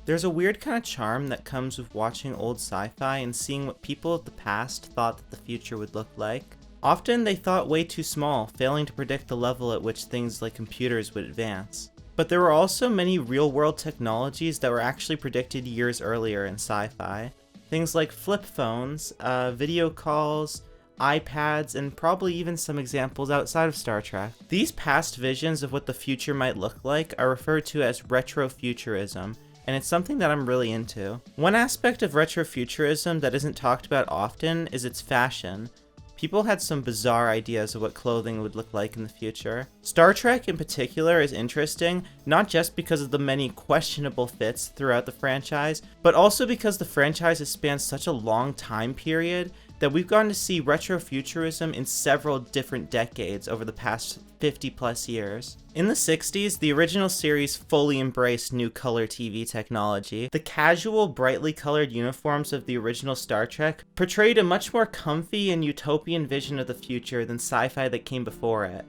There's a weird kind of charm that comes with watching old sci-fi and seeing what people of the past thought that the future would look like. Often they thought way too small, failing to predict the level at which things like computers would advance. But there were also many real-world technologies that were actually predicted years earlier in sci-fi. Things like flip phones, video calls, iPads, and probably even some examples outside of Star Trek. These past visions of what the future might look like are referred to as retrofuturism, and it's something that I'm really into. One aspect of retrofuturism that isn't talked about often is its fashion. People had some bizarre ideas of what clothing would look like in the future. Star Trek in particular is interesting, not just because of the many questionable fits throughout the franchise, but also because the franchise has spanned such a long time period that we've gotten to see retrofuturism in several different decades over the past 50 plus years. In the 60s, the original series fully embraced new color TV technology. The casual, brightly colored uniforms of the original Star Trek portrayed a much more comfy and utopian vision of the future than sci-fi that came before it.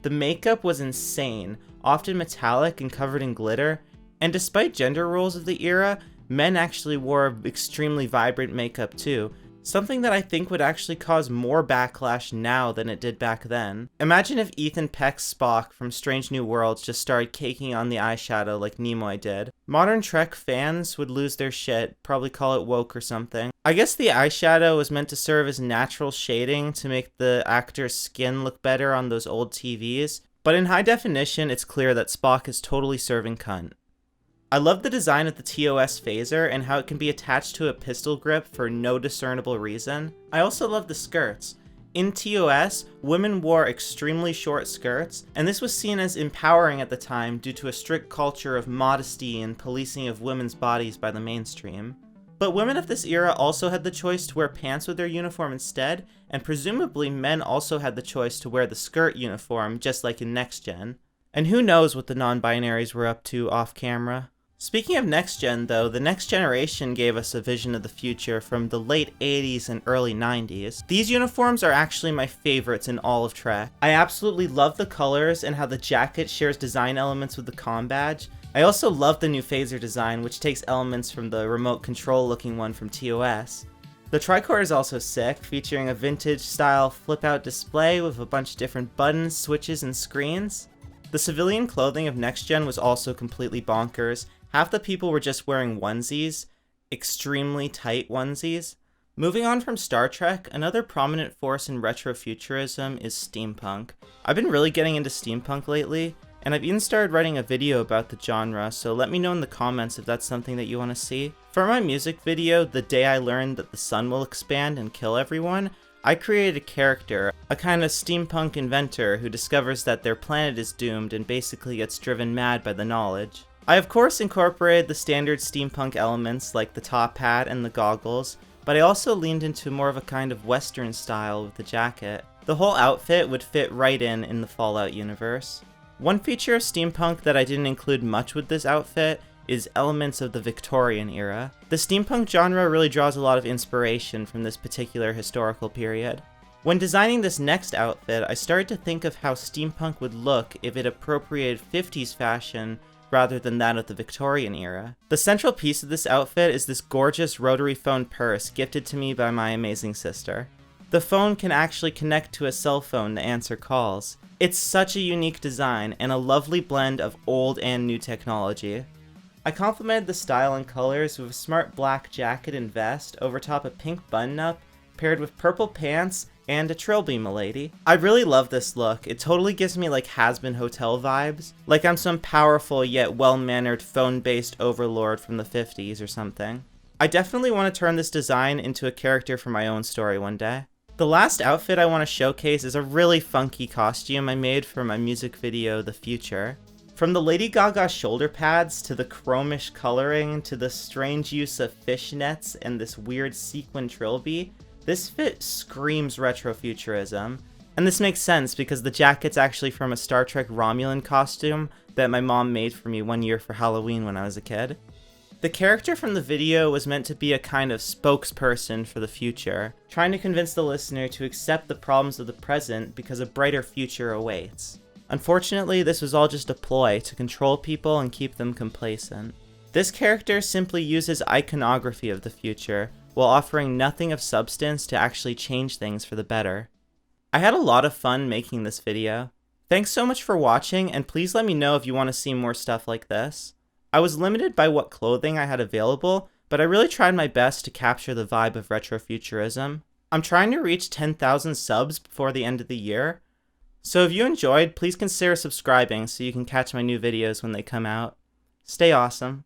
The makeup was insane, often metallic and covered in glitter, and despite gender roles of the era, men actually wore extremely vibrant makeup too, something that I think would actually cause more backlash now than it did back then. Imagine if Ethan Peck's Spock from Strange New Worlds just started caking on the eyeshadow like Nimoy did. Modern Trek fans would lose their shit, probably call it woke or something. I guess the eyeshadow was meant to serve as natural shading to make the actor's skin look better on those old TVs, but in high definition it's clear that Spock is totally serving cunt. I love the design of the TOS phaser and how it can be attached to a pistol grip for no discernible reason. I also love the skirts. In TOS, women wore extremely short skirts, and this was seen as empowering at the time due to a strict culture of modesty and policing of women's bodies by the mainstream. But women of this era also had the choice to wear pants with their uniform instead, and presumably men also had the choice to wear the skirt uniform, just like in NextGen. And who knows what the non-binaries were up to off-camera. Speaking of NextGen though, the Next Generation gave us a vision of the future from the late 80s and early 90s. These uniforms are actually my favorites in all of Trek. I absolutely love the colors and how the jacket shares design elements with the comm badge. I also love the new phaser design, which takes elements from the remote control looking one from TOS. The tricorder is also sick, featuring a vintage style flip out display with a bunch of different buttons, switches, and screens. The civilian clothing of NextGen was also completely bonkers. Half the people were just wearing onesies, extremely tight onesies. Moving on from Star Trek, another prominent force in retrofuturism is steampunk. I've been really getting into steampunk lately, and I've even started writing a video about the genre, so let me know in the comments if that's something that you want to see. For my music video, The Day I Learned That the Sun Will Expand and Kill Everyone, I created a character, a kind of steampunk inventor who discovers that their planet is doomed and basically gets driven mad by the knowledge. I of course incorporated the standard steampunk elements like the top hat and the goggles, but I also leaned into more of a kind of western style with the jacket. The whole outfit would fit right in the Fallout universe. One feature of steampunk that I didn't include much with this outfit is elements of the Victorian era. The steampunk genre really draws a lot of inspiration from this particular historical period. When designing this next outfit, I started to think of how steampunk would look if it appropriated 50s fashion rather than that of the Victorian era. The central piece of this outfit is this gorgeous rotary phone purse gifted to me by my amazing sister. The phone can actually connect to a cell phone to answer calls. It's such a unique design and a lovely blend of old and new technology. I complemented the style and colors with a smart black jacket and vest over top a pink button-up, paired with purple pants and a trilby, milady. I really love this look. It totally gives me like Has-Been Hotel vibes, like I'm some powerful yet well-mannered phone-based overlord from the 50s or something. I definitely want to turn this design into a character for my own story one day. The last outfit I want to showcase is a really funky costume I made for my music video, The Future. From the Lady Gaga shoulder pads, to the chromish coloring, to the strange use of fishnets and this weird sequin trilby, this fit screams retrofuturism. And this makes sense because the jacket's actually from a Star Trek Romulan costume that my mom made for me one year for Halloween when I was a kid. The character from the video was meant to be a kind of spokesperson for the future, trying to convince the listener to accept the problems of the present because a brighter future awaits. Unfortunately, this was all just a ploy to control people and keep them complacent. This character simply uses iconography of the future, while offering nothing of substance to actually change things for the better. I had a lot of fun making this video. Thanks so much for watching, and please let me know if you want to see more stuff like this. I was limited by what clothing I had available, but I really tried my best to capture the vibe of retrofuturism. I'm trying to reach 10,000 subs before the end of the year, so if you enjoyed, please consider subscribing so you can catch my new videos when they come out. Stay awesome.